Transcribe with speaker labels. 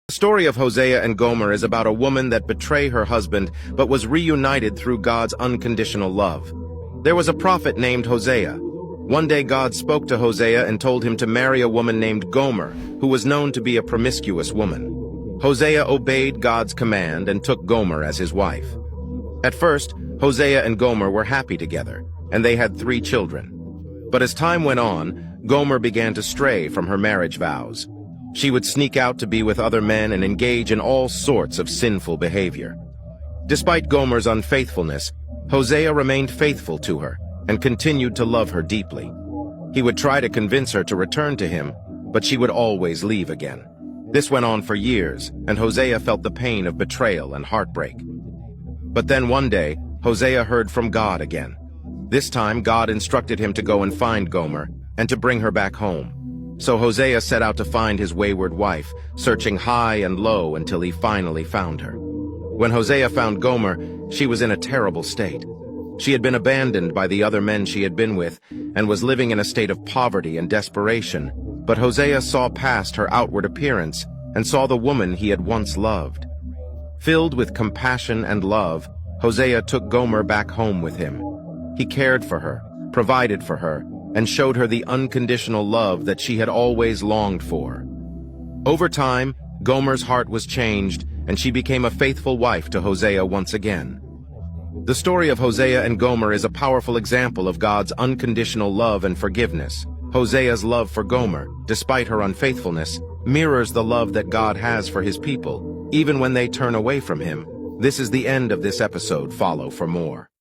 Speaker 1: The story of Hosea and Gomer is about a woman that betrayed her husband but was reunited through God's unconditional love. There was a prophet named Hosea. One day God spoke to Hosea and told him to marry a woman named Gomer, who was known to be a promiscuous woman. Hosea obeyed God's command and took Gomer as his wife. At first, Hosea and Gomer were happy together, and they had 3 children. But as time went on, Gomer began to stray from her marriage vows. She would sneak out to be with other men and engage in all sorts of sinful behavior. Despite Gomer's unfaithfulness, Hosea remained faithful to her and continued to love her deeply. He would try to convince her to return to him, but she would always leave again. This went on for years, and Hosea felt the pain of betrayal and heartbreak. But then one day, Hosea heard from God again. This time, God instructed him to go and find Gomer and to bring her back home. So Hosea set out to find his wayward wife, searching high and low until he finally found her. When Hosea found Gomer, she was in a terrible state. She had been abandoned by the other men she had been with and was living in a state of poverty and desperation. But Hosea saw past her outward appearance and saw the woman he had once loved. Filled with compassion and love, Hosea took Gomer back home with him. He cared for her, provided for her, and showed her the unconditional love that she had always longed for. Over time, Gomer's heart was changed, and she became a faithful wife to Hosea once again. The story of Hosea and Gomer is a powerful example of God's unconditional love and forgiveness. Hosea's love for Gomer, despite her unfaithfulness, mirrors the love that God has for his people, even when they turn away from him. This is the end of this episode. Follow for more.